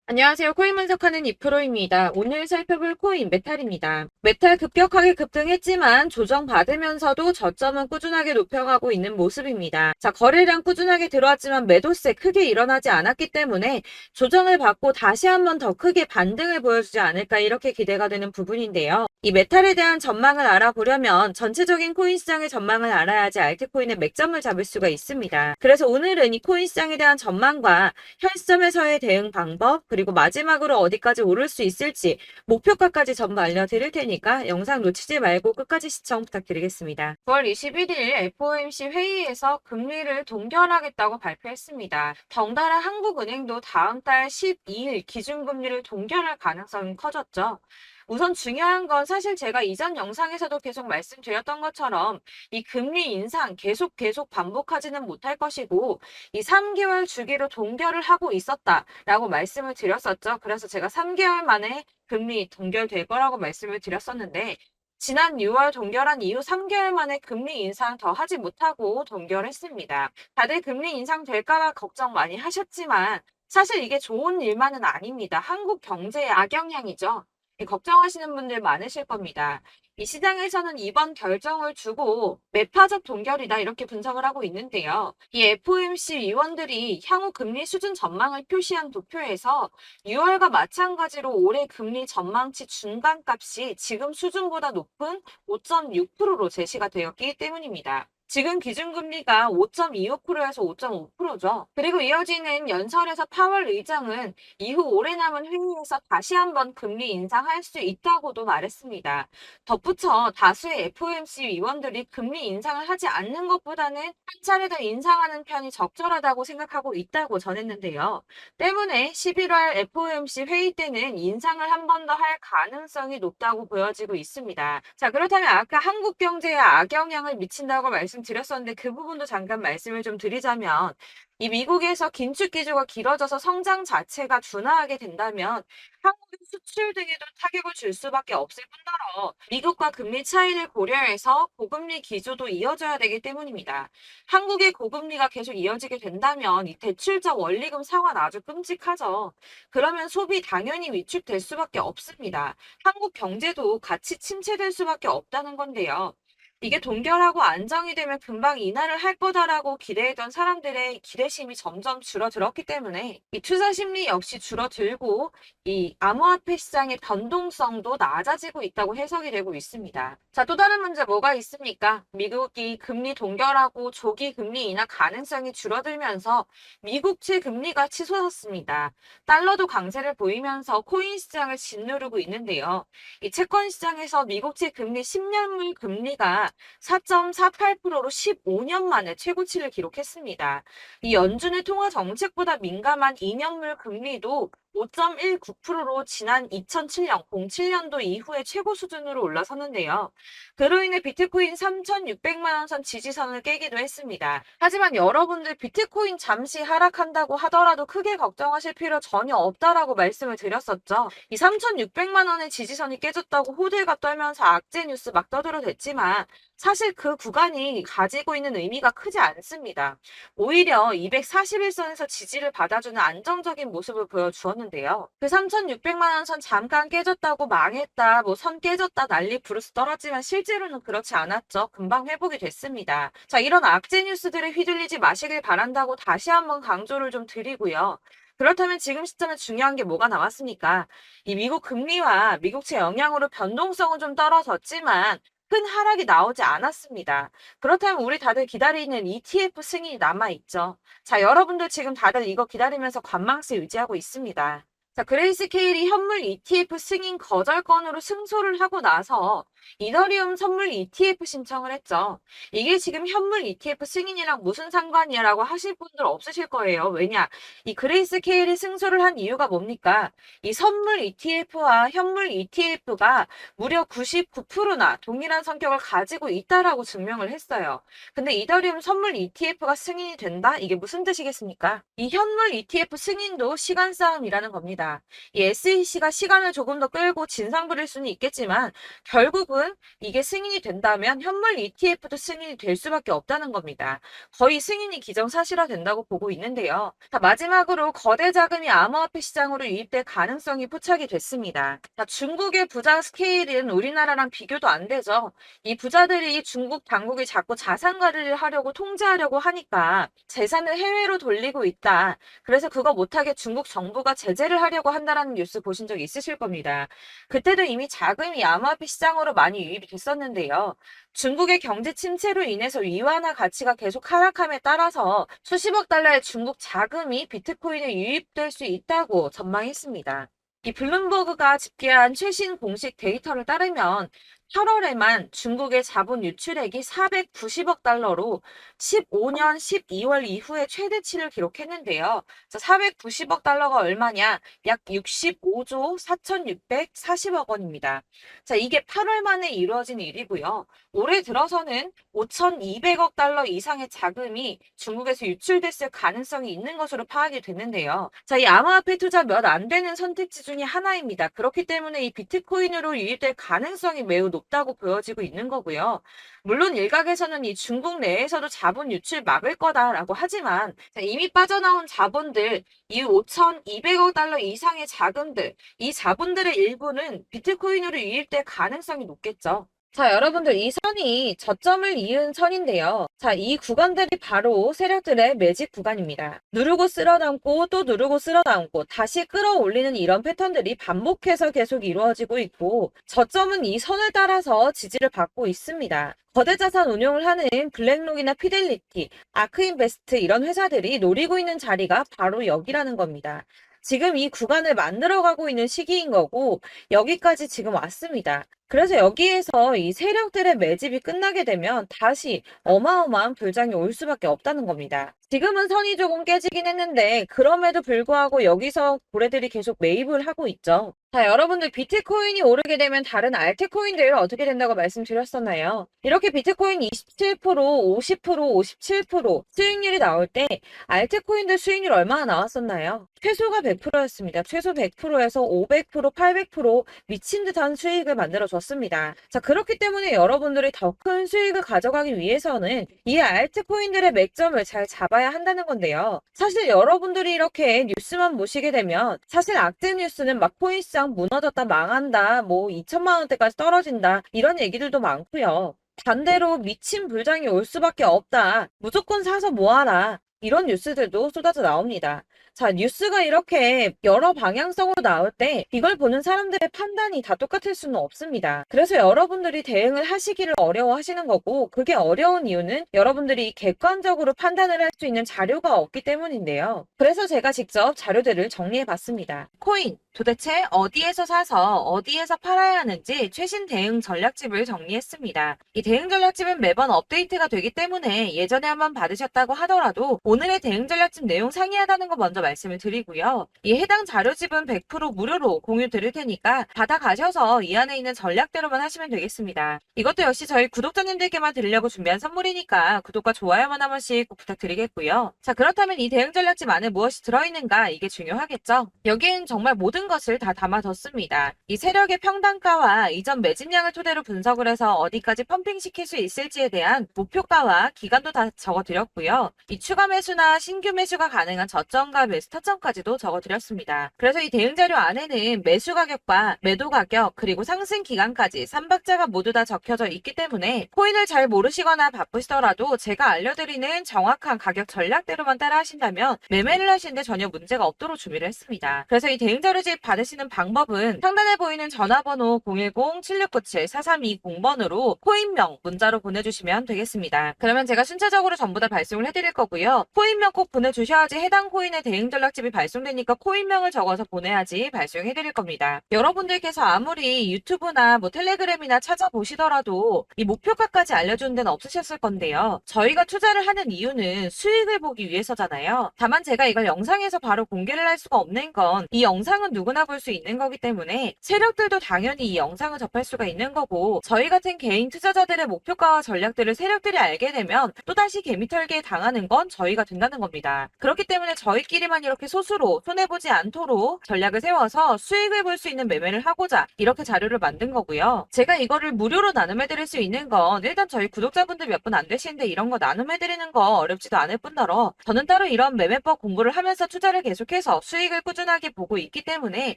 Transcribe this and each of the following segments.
안녕하세요. 코인 분석하는 이프로입니다. 오늘 살펴볼 코인 메탈입니다. 메탈 급격하게 급등했지만 조정받으면서도 저점은 꾸준하게 높여가고 있는 모습입니다. 자, 거래량 꾸준하게 들어왔지만 매도세 크게 일어나지 않았기 때문에 조정을 받고 다시 한번 더 크게 반등을 보여주지 않을까 이렇게 기대가 되는 부분인데요. 이 메탈에 대한 전망을 알아보려면 전체적인 코인 시장의 전망을 알아야지 알트코인의 맥점을 잡을 수가 있습니다. 그래서 오늘은 이 코인 시장에 대한 전망과 현 시점에서의 대응 방법, 그리고 마지막으로 어디까지 오를 수 있을지 목표가까지 전부 알려드릴 테니까 영상 놓치지 말고 끝까지 시청 부탁드리겠습니다. 9월 21일 FOMC 회의에서 금리를 동결하겠다고 발표했습니다. 덩달아 한국은행도 다음 달 12일 기준금리를 동결할 가능성이 커졌죠. 우선 중요한 건 사실 제가 이전 영상에서도 계속 말씀드렸던 것처럼 이 금리 인상 계속 반복하지는 못할 것이고 이 3개월 주기로 동결을 하고 있었다라고 말씀을 드렸었죠. 그래서 제가 3개월 만에 금리 동결될 거라고 말씀을 드렸었는데 지난 6월 동결한 이후 3개월 만에 금리 인상 더 하지 못하고 동결했습니다. 다들 금리 인상 될까봐 걱정 많이 하셨지만 사실 이게 좋은 일만은 아닙니다. 한국 경제에 악영향이죠. 걱정하시는 분들 많으실 겁니다. 이 시장에서는 이번 결정을 두고 매파적 동결이다 이렇게 분석을 하고 있는데요. 이 FOMC 위원들이 향후 금리 수준 전망을 표시한 도표에서 6월과 마찬가지로 올해 금리 전망치 중간값이 지금 수준보다 높은 5.6%로 제시가 되었기 때문입니다. 지금 기준금리가 5.25%에서 5.5%죠. 그리고 이어지는 연설에서 파월 의장은 이후 오래 남은 회의에서 다시 한번 금리 인상할 수 있다고도 말했습니다. 덧붙여 다수의 FOMC 위원들이 금리 인상을 하지 않는 것보다는 한 차례 더 인상하는 편이 적절하다고 생각하고 있다고 전했는데요. 때문에 11월 FOMC 회의 때는 인상을 한 번 더 할 가능성이 높다고 보여지고 있습니다. 자, 그렇다면 아까 한국 경제에 악영향을 미친다고 말씀드렸었는데 그 부분도 잠깐 말씀을 좀 드리자면 이 미국에서 긴축 기조가 길어져서 성장 자체가 둔화하게 된다면 한국의 수출 등에도 타격을 줄 수밖에 없을 뿐더러 미국과 금리 차이를 고려해서 고금리 기조도 이어져야 되기 때문입니다. 한국의 고금리가 계속 이어지게 된다면 이 대출자 원리금 상환 아주 끔찍하죠. 그러면 소비 당연히 위축될 수밖에 없습니다. 한국 경제도 같이 침체될 수밖에 없다는 건데요. 이게 동결하고 안정이 되면 금방 인하를 할 거다라고 기대했던 사람들의 기대심이 점점 줄어들었기 때문에 이 투자 심리 역시 줄어들고 이 암호화폐 시장의 변동성도 낮아지고 있다고 해석이 되고 있습니다. 자, 또 다른 문제 뭐가 있습니까? 미국이 금리 동결하고 조기 금리 인하 가능성이 줄어들면서 미국채 금리가 치솟았습니다. 달러도 강세를 보이면서 코인 시장을 짓누르고 있는데요. 이 채권 시장에서 미국채 금리 10년물 금리가 4.48%로 15년 만에 최고치를 기록했습니다. 이 연준의 통화 정책보다 민감한 2년물 금리도 5.19%로 지난 2007년, 07년도 이후에 최고 수준으로 올라섰는데요. 그로 인해 비트코인 3,600만 원 선 지지선을 깨기도 했습니다. 하지만 여러분들 비트코인 잠시 하락한다고 하더라도 크게 걱정하실 필요 전혀 없다라고 말씀을 드렸었죠. 이 3,600만 원의 지지선이 깨졌다고 호들갑 떨면서 악재 뉴스 막 떠들어댔지만 사실 그 구간이 가지고 있는 의미가 크지 않습니다. 오히려 241선에서 지지를 받아주는 안정적인 모습을 보여주었는데요. 그 3,600만 원 선 잠깐 깨졌다고 망했다, 뭐 선 깨졌다 난리 부르스 떨었지만 실제로는 그렇지 않았죠. 금방 회복이 됐습니다. 자, 이런 악재 뉴스들에 휘둘리지 마시길 바란다고 다시 한번 강조를 좀 드리고요. 그렇다면 지금 시점에 중요한 게 뭐가 남았습니까? 이 미국 금리와 미국채 영향으로 변동성은 좀 떨어졌지만 큰 하락이 나오지 않았습니다. 그렇다면 우리 다들 기다리는 ETF 승인이 남아있죠. 자, 여러분들 지금 다들 이거 기다리면서 관망세 유지하고 있습니다. 자, 그레이스케일이 현물 ETF 승인 거절 건으로 승소를 하고 나서 이더리움 선물 ETF 신청을 했죠. 이게 지금 현물 ETF 승인이랑 무슨 상관이야라고 하실 분들 없으실 거예요. 왜냐? 이 그레이스케일이 승소를 한 이유가 뭡니까? 이 선물 ETF와 현물 ETF가 무려 99%나 동일한 성격을 가지고 있다라고 증명을 했어요. 근데 이더리움 선물 ETF가 승인이 된다? 이게 무슨 뜻이겠습니까? 이 현물 ETF 승인도 시간 싸움이라는 겁니다. 이 SEC가 시간을 조금 더 끌고 진상 부릴 수는 있겠지만 결국은 결국은 이게 승인이 된다면 현물 ETF도 승인이 될 수밖에 없다는 겁니다. 거의 승인이 기정사실화 된다고 보고 있는데요. 자, 마지막으로 거대 자금이 암호화폐 시장으로 유입될 가능성이 포착이 됐습니다. 자, 중국의 부자 스케일은 우리나라랑 비교도 안 되죠. 이 부자들이 중국 당국이 자꾸 자산 관리를 하려고 통제하려고 하니까 재산을 해외로 돌리고 있다. 그래서 그거 못하게 중국 정부가 제재를 하려고 한다라는 뉴스 보신 적 있으실 겁니다. 그때도 이미 자금이 암호화폐 시장으로 많이 유입이 됐었는데요. 중국의 경제 침체로 인해서 위안화 가치가 계속 하락함에 따라서 수십억 달러의 중국 자금이 비트코인에 유입될 수 있다고 전망했습니다. 이 블룸버그가 집계한 최신 공식 데이터를 따르면 8월에만 중국의 자본 유출액이 490억 달러로 15년 12월 이후에 최대치를 기록했는데요. 490억 달러가 얼마냐? 약 65조 4,640억 원입니다. 자, 이게 8월 만에 이루어진 일이고요. 올해 들어서는 5,200억 달러 이상의 자금이 중국에서 유출됐을 가능성이 있는 것으로 파악이 됐는데요. 자, 이 암호화폐 투자 몇 안 되는 선택지 중에 하나입니다. 그렇기 때문에 이 비트코인으로 유입될 가능성이 매우 높다고 보여지고 있는 거고요. 물론 일각에서는 이 중국 내에서도 자본 유출 막을 거다라고 하지만 이미 빠져나온 자본들, 이 5,200억 달러 이상의 자금들, 이 자본들의 일부는 비트코인으로 유입될 가능성이 높겠죠. 자, 여러분들 이 선이 저점을 이은 선인데요. 자, 이 구간들이 바로 세력들의 매직 구간입니다. 누르고 쓸어담고 또 누르고 쓸어담고 다시 끌어올리는 이런 패턴들이 반복해서 계속 이루어지고 있고 저점은 이 선을 따라서 지지를 받고 있습니다. 거대 자산 운용을 하는 블랙록이나 피델리티, 아크인베스트 이런 회사들이 노리고 있는 자리가 바로 여기라는 겁니다. 지금 이 구간을 만들어가고 있는 시기인 거고 여기까지 지금 왔습니다. 그래서 여기에서 이 세력들의 매집이 끝나게 되면 다시 어마어마한 불장이 올 수밖에 없다는 겁니다. 지금은 선이 조금 깨지긴 했는데 그럼에도 불구하고 여기서 고래들이 계속 매입을 하고 있죠. 자, 여러분들 비트코인이 오르게 되면 다른 알트코인들 어떻게 된다고 말씀드렸었나요? 이렇게 비트코인 27%, 50%, 57% 수익률이 나올 때 알트코인들 수익률 얼마나 나왔었나요? 최소가 100%였습니다. 최소 100%에서 500%, 800% 미친 듯한 수익을 만들어줬습니다. 자, 그렇기 때문에 여러분들이 더 큰 수익을 가져가기 위해서는 이 알트코인들의 맥점을 잘 잡아야 한다는 건데요. 사실 여러분들이 이렇게 뉴스만 보시게 되면 사실 악재 뉴스는 막 코인시장 무너졌다, 망한다, 뭐 2천만 원대까지 떨어진다 이런 얘기들도 많고요. 반대로 미친 불장이 올 수밖에 없다. 무조건 사서 모아라. 이런 뉴스들도 쏟아져 나옵니다. 자, 뉴스가 이렇게 여러 방향성으로 나올 때 이걸 보는 사람들의 판단이 다 똑같을 수는 없습니다. 그래서 여러분들이 대응을 하시기를 어려워하시는 거고 그게 어려운 이유는 여러분들이 객관적으로 판단을 할 수 있는 자료가 없기 때문인데요. 그래서 제가 직접 자료들을 정리해 봤습니다. 코인, 도대체 어디에서 사서 어디에서 팔아야 하는지 최신 대응 전략집을 정리했습니다. 이 대응 전략집은 매번 업데이트가 되기 때문에 예전에 한번 받으셨다고 하더라도 오늘의 대응 전략집 내용 상이하다는 거 먼저 말씀을 드리고요. 이 해당 자료집은 100% 무료로 공유 드릴 테니까 받아가셔서 이 안에 있는 전략대로만 하시면 되겠습니다. 이것도 역시 저희 구독자님들께만 드리려고 준비한 선물이니까 구독과 좋아요만 한 번씩 꼭 부탁드리겠고요. 자, 그렇다면 이 대응 전략집 안에 무엇이 들어있는가 이게 중요하겠죠? 여기엔 정말 모든 것을 다 담아뒀습니다. 이 세력의 평단가와 이전 매집량을 토대로 분석을 해서 어디까지 펌핑시킬 수 있을지에 대한 목표가와 기간도 다 적어드렸고요. 이 추가 매수나 신규 매수가 가능한 저점과 매수 타점까지도 적어드렸습니다. 그래서 이 대응 자료 안에는 매수 가격과 매도 가격 그리고 상승 기간까지 3박자가 모두 다 적혀져 있기 때문에 코인을 잘 모르시거나 바쁘시더라도 제가 알려드리는 정확한 가격 전략대로만 따라 하신다면 매매를 하시는데 전혀 문제가 없도록 준비를 했습니다. 그래서 이 대응 자료집 받으시는 방법은 상단에 보이는 전화번호 010-7697-4320번으로 코인명 문자로 보내주시면 되겠습니다. 그러면 제가 순차적으로 전부 다 발송을 해드릴 거고요. 코인명 꼭 보내주셔야지 해당 코인의 대응 전략집이 발송되니까 코인명을 적어서 보내야지 발송해드릴 겁니다. 여러분들께서 아무리 유튜브나 뭐 텔레그램이나 찾아보시더라도 이 목표가까지 알려주는 데는 없으셨을 건데요. 저희가 투자를 하는 이유는 수익을 보기 위해서잖아요. 다만 제가 이걸 영상에서 바로 공개를 할 수가 없는 건 이 영상은 누구나 볼 수 있는 거기 때문에 세력들도 당연히 이 영상을 접할 수가 있는 거고 저희 같은 개인 투자자들의 목표가와 전략들을 세력들이 알게 되면 또다시 개미털기에 당하는 건 저희가 된다는 겁니다. 그렇기 때문에 저희끼리만 우리만 이렇게 소수로 손해보지 않도록 전략을 세워서 수익을 볼 수 있는 매매를 하고자 이렇게 자료를 만든 거고요. 제가 이거를 무료로 나눔해드릴 수 있는 건 일단 저희 구독자분들 몇 분 안 되시는데 이런 거 나눔해드리는 거 어렵지도 않을 뿐더러 저는 따로 이런 매매법 공부를 하면서 투자를 계속해서 수익을 꾸준하게 보고 있기 때문에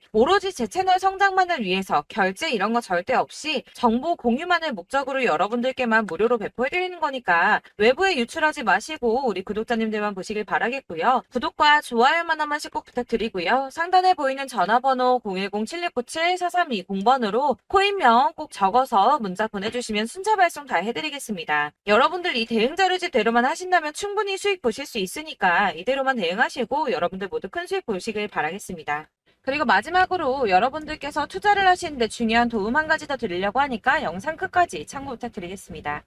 오로지 제 채널 성장만을 위해서 결제 이런 거 절대 없이 정보 공유만을 목적으로 여러분들께만 무료로 배포해드리는 거니까 외부에 유출하지 마시고 우리 구독자님들만 보시길 바라겠고요. 구독과 좋아요만 한 번씩 꼭 부탁드리고요. 상단에 보이는 전화번호 010-7697-4320번으로 코인명 꼭 적어서 문자 보내주시면 순차 발송 다 해드리겠습니다. 여러분들 이 대응 자료집대로만 하신다면 충분히 수익 보실 수 있으니까 이대로만 대응하시고 여러분들 모두 큰 수익 보시길 바라겠습니다. 그리고 마지막으로 여러분들께서 투자를 하시는데 중요한 도움 한 가지 더 드리려고 하니까 영상 끝까지 참고 부탁드리겠습니다.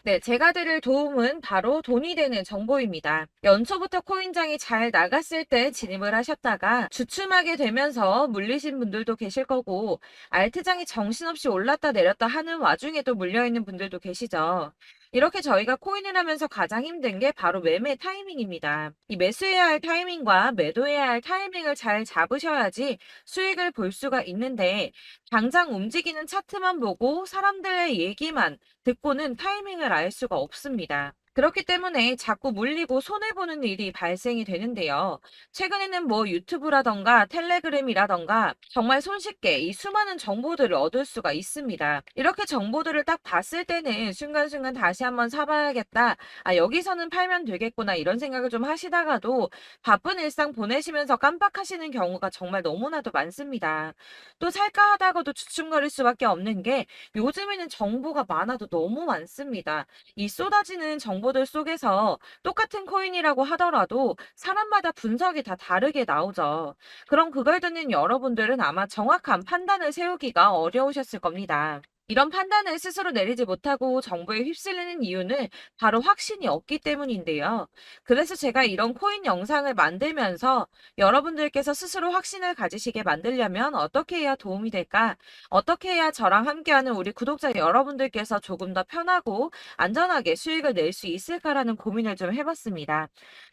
네, 제가 드릴 도움은 바로 돈이 되는 정보입니다. 연초부터 코인장이 잘 나갔을 때 진입을 하셨다가 주춤하게 되면서 물리신 분들도 계실 거고 알트장이 정신없이 올랐다 내렸다 하는 와중에도 물려있는 분들도 계시죠. 이렇게 저희가 코인을 하면서 가장 힘든 게 바로 매매 타이밍입니다. 이 매수해야 할 타이밍과 매도해야 할 타이밍을 잘 잡으셔야지 수익을 볼 수가 있는데 당장 움직이는 차트만 보고 사람들의 얘기만 듣고는 타이밍을 알 수가 없습니다. 그렇기 때문에 자꾸 물리고 손해보는 일이 발생이 되는데요. 최근에는 뭐 유튜브라던가 텔레그램이라던가 정말 손쉽게 이 수많은 정보들을 얻을 수가 있습니다. 이렇게 정보들을 딱 봤을 때는 순간순간 다시 한번 사봐야겠다. 아, 여기서는 팔면 되겠구나 이런 생각을 좀 하시다가도 바쁜 일상 보내시면서 깜빡하시는 경우가 정말 너무나도 많습니다. 또 살까 하다가도 주춤거릴 수밖에 없는 게 요즘에는 정보가 많아도 너무 많습니다. 이 쏟아지는 정보들 속에서 똑같은 코인이라고 하더라도 사람마다 분석이 다 다르게 나오죠. 그럼 그걸 듣는 여러분들은 아마 정확한 판단을 세우기가 어려우셨을 겁니다. 이런 판단을 스스로 내리지 못하고 정보에 휩쓸리는 이유는 바로 확신이 없기 때문인데요. 그래서 제가 이런 코인 영상을 만들면서 여러분들께서 스스로 확신을 가지시게 만들려면 어떻게 해야 도움이 될까? 어떻게 해야 저랑 함께하는 우리 구독자 여러분들께서 조금 더 편하고 안전하게 수익을 낼 수 있을까라는 고민을 좀 해봤습니다.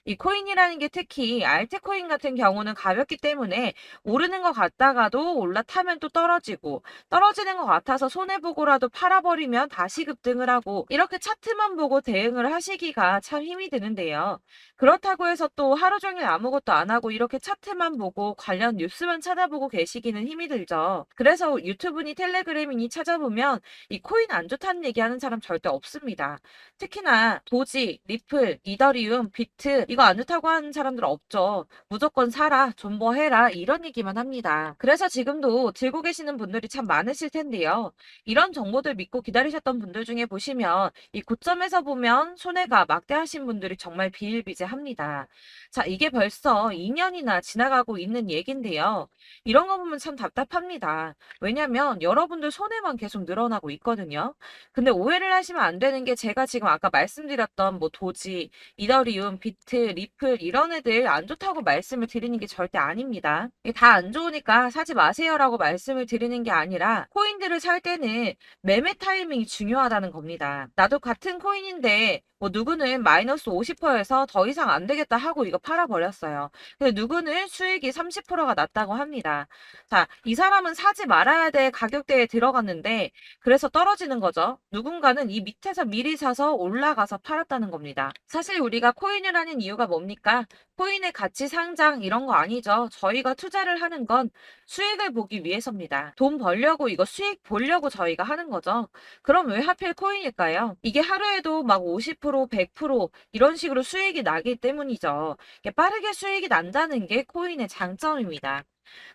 이 코인이라는 게 특히 알트코인 같은 경우는 가볍기 때문에 오르는 것 같다가도 올라타면 또 떨어지고 떨어지는 것 같아서 손해보고라도 팔아버리면 다시 급등을 하고 이렇게 차트만 보고 대응을 하시기가 참 힘이 드는데요. 그렇다고 해서 또 하루 종일 아무것도 안 하고 이렇게 차트만 보고 관련 뉴스만 찾아보고 계시기는 힘이 들죠. 그래서 유튜브니 텔레그램이니 찾아보면 이 코인 안 좋다는 얘기하는 사람 절대 없습니다. 특히나 도지, 리플, 이더리움, 비트 이거 안 좋다고 하는 사람들 없죠. 무조건 사라, 존버해라 이런 얘기만 합니다. 그래서 지금도 들고 계시는 분들이 참 많으실 텐데요. 이런 정보들 믿고 기다리셨던 분들 중에 보시면 이 고점에서 보면 손해가 막대하신 분들이 정말 비일비재합니다. 자, 이게 벌써 2년이나 지나가고 있는 얘긴데요. 이런 거 보면 참 답답합니다. 왜냐면 여러분들 손해만 계속 늘어나고 있거든요. 근데 오해를 하시면 안 되는 게 제가 지금 아까 말씀드렸던 뭐 도지, 이더리움, 비트, 리플 이런 애들 안 좋다고 말씀을 드리는 게 절대 아닙니다. 다 안 좋으니까 사지 마세요라고 말씀을 드리는 게 아니라 코인들을 살 때는 매매 타이밍이 중요하다는 겁니다. 나도 같은 코인인데 뭐 누구는 마이너스 50%에서 더 이상 안 되겠다 하고 이거 팔아버렸어요. 근데 누구는 수익이 30%가 났다고 합니다. 자, 이 사람은 사지 말아야 될 가격대에 들어갔는데 그래서 떨어지는 거죠. 누군가는 이 밑에서 미리 사서 올라가서 팔았다는 겁니다. 사실 우리가 코인을 하는 이유가 뭡니까? 코인의 가치 상장 이런 거 아니죠. 저희가 투자를 하는 건 수익을 보기 위해서입니다. 돈 벌려고 이거 수익 보려고 저희가 하는 거죠. 그럼 왜 하필 코인일까요? 이게 하루에도 막 50%, 100% 이런 식으로 수익이 나기 때문이죠. 이게 빠르게 수익이 난다는 게 코인의 장점입니다.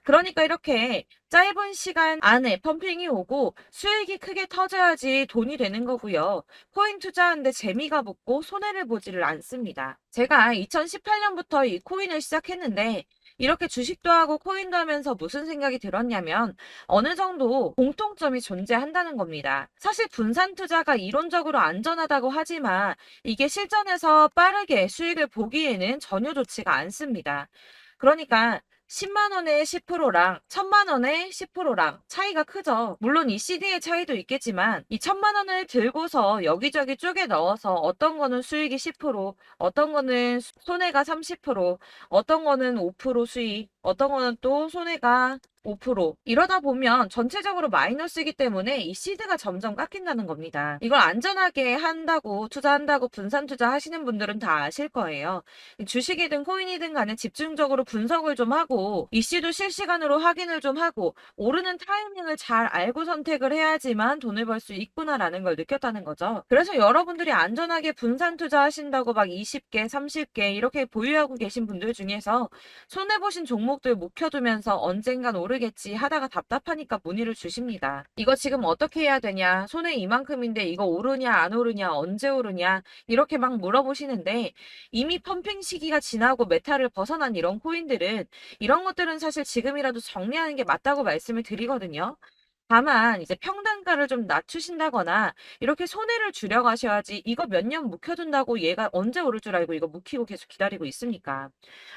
그러니까 이렇게 짧은 시간 안에 펌핑이 오고 수익이 크게 터져야지 돈이 되는 거고요. 코인 투자하는데 재미가 붙고 손해를 보지를 않습니다. 제가 2018년부터 이 코인을 시작했는데 이렇게 주식도 하고 코인도 하면서 무슨 생각이 들었냐면 어느 정도 공통점이 존재한다는 겁니다. 사실 분산 투자가 이론적으로 안전하다고 하지만 이게 실전에서 빠르게 수익을 보기에는 전혀 좋지가 않습니다. 그러니까 10만 원에 10%랑 1000만 원에 10%랑 차이가 크죠. 물론 이 CD의 차이도 있겠지만 이 1000만 원을 들고서 여기저기 쪼개 넣어서 어떤 거는 수익이 10%, 어떤 거는 손해가 30%, 어떤 거는 5% 수익, 어떤 거는 또 손해가 5%. 이러다 보면 전체적으로 마이너스이기 때문에 이 시드가 점점 깎인다는 겁니다. 이걸 안전하게 한다고 투자한다고 분산 투자하시는 분들은 다 아실 거예요. 주식이든 코인이든 간에 집중적으로 분석을 좀 하고 이슈도 실시간으로 확인을 좀 하고 오르는 타이밍을 잘 알고 선택을 해야지만 돈을 벌 수 있구나라는 걸 느꼈다는 거죠. 그래서 여러분들이 안전하게 분산 투자하신다고 막 20개, 30개 이렇게 보유하고 계신 분들 중에서 손해보신 종목들 묵혀두면서 언젠간 오르겠지 하다가 답답하니까 문의를 주십니다. 이거 지금 어떻게 해야 되냐? 손해 이만큼인데 이거 오르냐 안 오르냐 언제 오르냐 이렇게 막 물어보시는데 이미 펌핑 시기가 지나고 메타를 벗어난 이런 코인들은 이런 것들은 사실 지금이라도 정리하는 게 맞다고 말씀을 드리거든요. 다만 이제 평단가를 좀 낮추신다거나 이렇게 손해를 줄여가셔야지 이거 몇 년 묵혀둔다고 얘가 언제 오를 줄 알고 이거 묵히고 계속 기다리고 있습니까?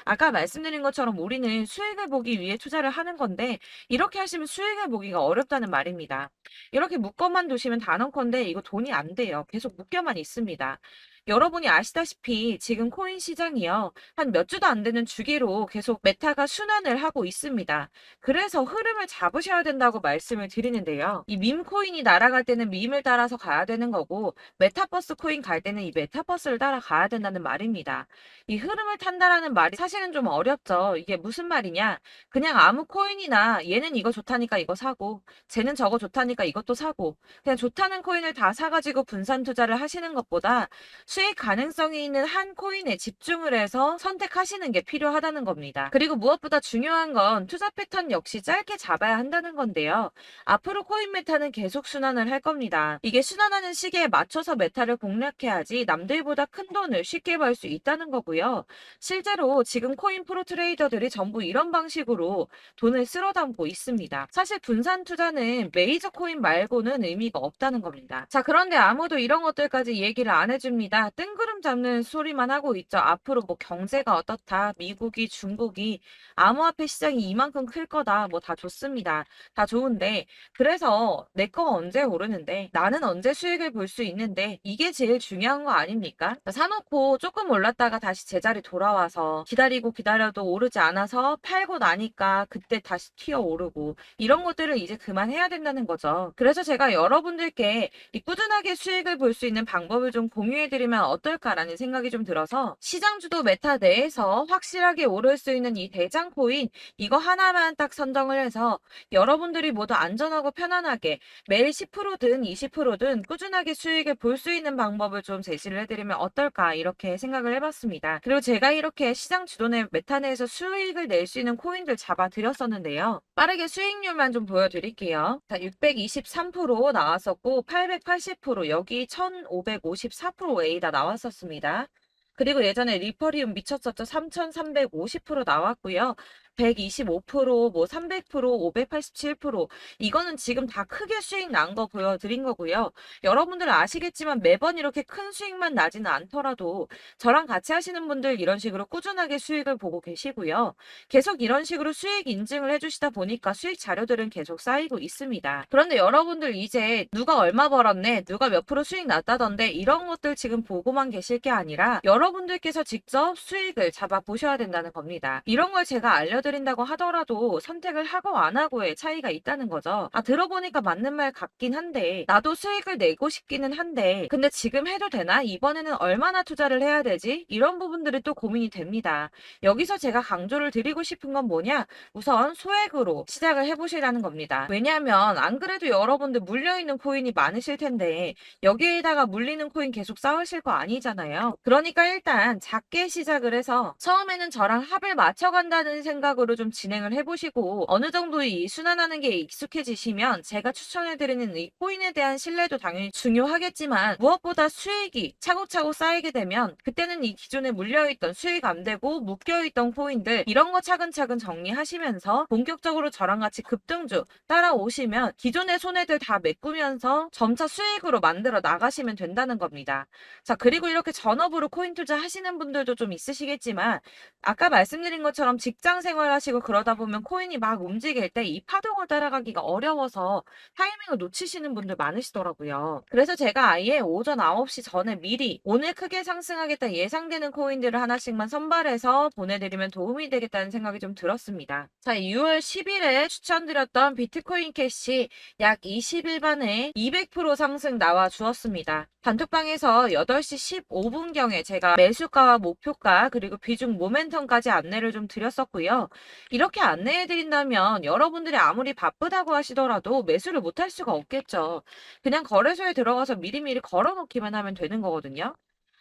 아까 말씀드린 것처럼 우리는 수익을 보기 위해 투자를 하는 건데 이렇게 하시면 수익을 보기가 어렵다는 말입니다. 이렇게 묶어만 두시면 단언컨대 이거 돈이 안 돼요. 계속 묶여만 있습니다. 여러분이 아시다시피 지금 코인 시장이요. 한 몇 주도 안 되는 주기로 계속 메타가 순환을 하고 있습니다. 그래서 흐름을 잡으셔야 된다고 말씀을 드리는데요. 이 밈 코인이 날아갈 때는 밈을 따라서 가야 되는 거고 메타버스 코인 갈 때는 이 메타버스를 따라가야 된다는 말입니다. 이 흐름을 탄다라는 말이 사실은 좀 어렵죠. 이게 무슨 말이냐? 그냥 아무 코인이나 얘는 이거 좋다니까 이거 사고 쟤는 저거 좋다니까 이것도 사고 그냥 좋다는 코인을 다 사가지고 분산 투자를 하시는 것보다 수익 가능성이 있는 한 코인에 집중을 해서 선택하시는 게 필요하다는 겁니다. 그리고 무엇보다 중요한 건 투자 패턴 역시 짧게 잡아야 한다는 건데요. 앞으로 코인 메타는 계속 순환을 할 겁니다. 이게 순환하는 시기에 맞춰서 메타를 공략해야지 남들보다 큰 돈을 쉽게 벌 수 있다는 거고요. 실제로 지금 코인 프로 트레이더들이 전부 이런 방식으로 돈을 쓸어 담고 있습니다. 사실 분산 투자는 메이저 코인 말고는 의미가 없다는 겁니다. 자, 그런데 아무도 이런 것들까지 얘기를 안 해줍니다. 뜬구름 잡는 소리만 하고 있죠. 앞으로 뭐 경제가 어떻다, 미국이, 중국이, 암호화폐 시장이 이만큼 클 거다, 뭐 다 좋습니다. 다 좋은데, 그래서 내 거 언제 오르는데, 나는 언제 수익을 볼 수 있는데, 이게 제일 중요한 거 아닙니까? 사놓고 조금 올랐다가 다시 제자리 돌아와서 기다리고 기다려도 오르지 않아서 팔고 나니까 그때 다시 튀어 오르고, 이런 것들을 이제 그만해야 된다는 거죠. 그래서 제가 여러분들께 이 꾸준하게 수익을 볼 수 있는 방법을 좀 공유해드리면 어떨까라는 생각이 좀 들어서 시장주도 메타 내에서 확실하게 오를 수 있는 이 대장 코인 이거 하나만 딱 선정을 해서 여러분들이 모두 안전하고 편안하게 매일 10%든 20%든 꾸준하게 수익을 볼 수 있는 방법을 좀 제시를 해드리면 어떨까 이렇게 생각을 해봤습니다. 그리고 제가 이렇게 시장 주도내 메타 내에서 수익을 낼 수 있는 코인들 잡아드렸었는데요. 빠르게 수익률만 좀 보여드릴게요. 자, 623% 나왔었고 880% 여기 1554% A 다 나왔었습니다. 그리고 예전에 리퍼리움 미쳤었죠. 3350% 나왔고요. 125%, 뭐 300%, 587% 이거는 지금 다 크게 수익 난 거 보여드린 거고요. 여러분들 아시겠지만 매번 이렇게 큰 수익만 나지는 않더라도 저랑 같이 하시는 분들 이런 식으로 꾸준하게 수익을 보고 계시고요. 계속 이런 식으로 수익 인증을 해주시다 보니까 수익 자료들은 계속 쌓이고 있습니다. 그런데 여러분들 이제 누가 얼마 벌었네, 누가 몇 프로 수익 났다던데 이런 것들 지금 보고만 계실 게 아니라 여러분들께서 직접 수익을 잡아 보셔야 된다는 겁니다. 이런 걸 제가 알려드린다고 하더라도 선택을 하고 안 하고의 차이가 있다는 거죠. 아, 들어보니까 맞는 말 같긴 한데 나도 수익을 내고 싶기는 한데 근데 지금 해도 되나? 이번에는 얼마나 투자를 해야 되지? 이런 부분들이 또 고민이 됩니다. 여기서 제가 강조를 드리고 싶은 건 뭐냐? 우선 소액으로 시작을 해보시라는 겁니다. 왜냐하면 안 그래도 여러분들 물려있는 코인이 많으실 텐데 여기에다가 물리는 코인 계속 쌓으실 거 아니잖아요. 그러니까 일단 작게 시작을 해서 처음에는 저랑 합을 맞춰간다는 생각으로 좀 진행을 해보시고 어느 정도 이 순환하는 게 익숙해지시면 제가 추천해드리는 이 코인에 대한 신뢰도 당연히 중요하겠지만 무엇보다 수익이 차곡차곡 쌓이게 되면 그때는 이 기존에 물려있던 수익 안 되고 묶여있던 코인들 이런 거 차근차근 정리하시면서 본격적으로 저랑 같이 급등주 따라오시면 기존의 손해들 다 메꾸면서 점차 수익으로 만들어 나가시면 된다는 겁니다. 자, 그리고 이렇게 전업으로 코인 투자 하시는 분들도 좀 있으시겠지만 아까 말씀드린 것처럼 직장 생활 집중을 하시고 그러다 보면 코인이 막 움직일 때 이 파동을 따라가기가 어려워서 타이밍을 놓치시는 분들 많으시더라고요. 그래서 제가 아예 오전 9시 전에 미리 오늘 크게 상승하겠다 예상되는 코인들을 하나씩만 선발해서 보내드리면 도움이 되겠다는 생각이 좀 들었습니다. 자, 6월 10일에 추천드렸던 비트코인 캐시 약 20일 만에 200% 상승 나와 주었습니다. 단톡방에서 8시 15분경에 제가 매수가와 목표가 그리고 비중 모멘텀까지 안내를 좀 드렸었고요. 이렇게 안내해드린다면 여러분들이 아무리 바쁘다고 하시더라도 매수를 못할 수가 없겠죠. 그냥 거래소에 들어가서 미리미리 걸어놓기만 하면 되는 거거든요.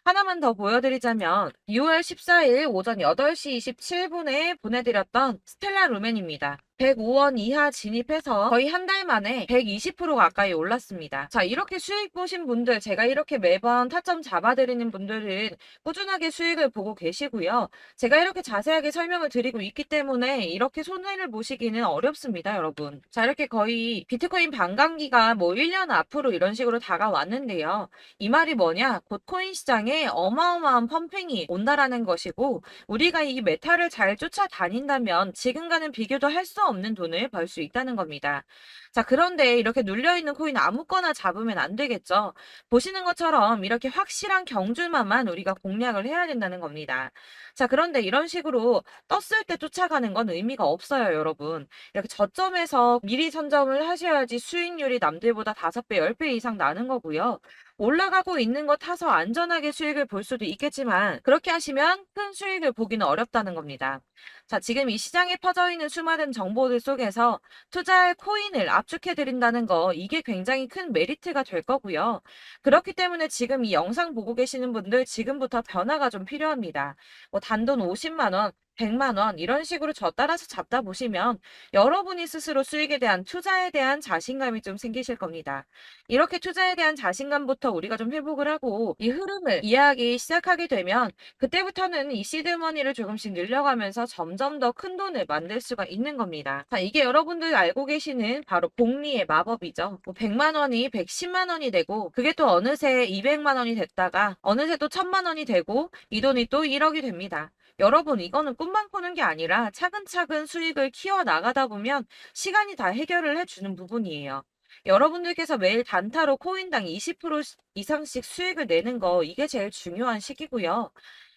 하나만 더 보여드리자면 6월 14일 오전 8시 27분에 보내드렸던 스텔라 루멘입니다. 105원 이하 진입해서 거의 한 달 만에 120% 가까이 올랐습니다. 자, 이렇게 수익 보신 분들, 제가 이렇게 매번 타점 잡아드리는 분들은 꾸준하게 수익을 보고 계시고요. 제가 이렇게 자세하게 설명을 드리고 있기 때문에 이렇게 손해를 보시기는 어렵습니다, 여러분. 자, 이렇게 거의 비트코인 반감기가 뭐 1년 앞으로 이런 식으로 다가왔는데요. 이 말이 뭐냐? 곧 코인 시장에 어마어마한 펌핑이 온다라는 것이고, 우리가 이 메타를 잘 쫓아다닌다면 지금과는 비교도 할 수 없는 돈을 벌 수 있다는 겁니다. 자, 그런데 이렇게 눌려있는 코인 아무거나 잡으면 안 되겠죠. 보시는 것처럼 이렇게 확실한 경주만만 우리가 공략을 해야 된다는 겁니다. 자, 그런데 이런 식으로 떴을 때 쫓아가는 건 의미가 없어요, 여러분. 이렇게 저점에서 미리 선점을 하셔야지 수익률이 남들보다 5배, 10배 이상 나는 거고요. 올라가고 있는 거 타서 안전하게 수익을 볼 수도 있겠지만 그렇게 하시면 큰 수익을 보기는 어렵다는 겁니다. 자, 지금 이 시장에 퍼져 있는 수많은 정보들 속에서 투자할 코인을 압축해 드린다는 거 이게 굉장히 큰 메리트가 될 거고요. 그렇기 때문에 지금 이 영상 보고 계시는 분들 지금부터 변화가 좀 필요합니다. 뭐 단돈 50만 원, 100만 원 이런 식으로 저 따라서 잡다 보시면 여러분이 스스로 수익에 대한 투자에 대한 자신감이 좀 생기실 겁니다. 이렇게 투자에 대한 자신감부터 우리가 좀 회복을 하고 이 흐름을 이해하기 시작하게 되면 그때부터는 이 시드머니를 조금씩 늘려가면서 점점 더 큰 돈을 만들 수가 있는 겁니다. 자, 이게 여러분들 알고 계시는 바로 복리의 마법이죠. 뭐 100만 원이 110만 원이 되고 그게 또 어느새 200만 원이 됐다가 어느새 또 1000만 원이 되고 이 돈이 또 1억이 됩니다. 여러분, 이거는 꿈만 꾸는 게 아니라 차근차근 수익을 키워 나가다 보면 시간이 다 해결을 해주는 부분이에요. 여러분들께서 매일 단타로 코인당 20% 이상씩 수익을 내는 거 이게 제일 중요한 시기고요.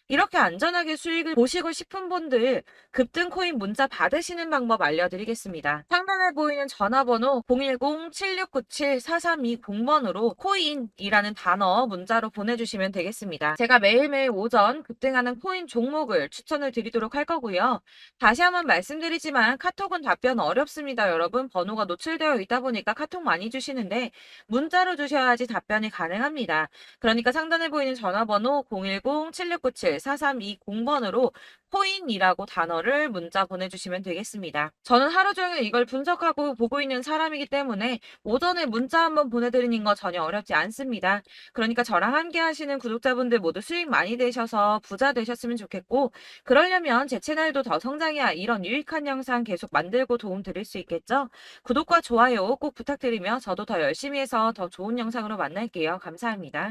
이렇게 안전하게 수익을 보시고 싶은 분들 급등 코인 문자 받으시는 방법 알려드리겠습니다. 상단에 보이는 전화번호 010-7697-4320번으로 코인이라는 단어 문자로 보내주시면 되겠습니다. 제가 매일매일 오전 급등하는 코인 종목을 추천을 드리도록 할 거고요. 다시 한번 말씀드리지만 카톡은 답변 어렵습니다. 여러분, 번호가 노출되어 있다 보니까 카톡 많이 주시는데 문자로 주셔야지 답변이 가능합니다. 그러니까 상단에 보이는 전화번호 010-7697 4320번으로 코인이라고 단어를 문자 보내주시면 되겠습니다. 저는 하루 종일 이걸 분석하고 보고 있는 사람이기 때문에 오전에 문자 한번 보내드리는 거 전혀 어렵지 않습니다. 그러니까 저랑 함께 하시는 구독자분들 모두 수익 많이 되셔서 부자 되셨으면 좋겠고 그러려면 제 채널도 더 성장해야 이런 유익한 영상 계속 만들고 도움 드릴 수 있겠죠? 구독과 좋아요 꼭 부탁드리며 저도 더 열심히 해서 더 좋은 영상으로 만날게요. 감사합니다.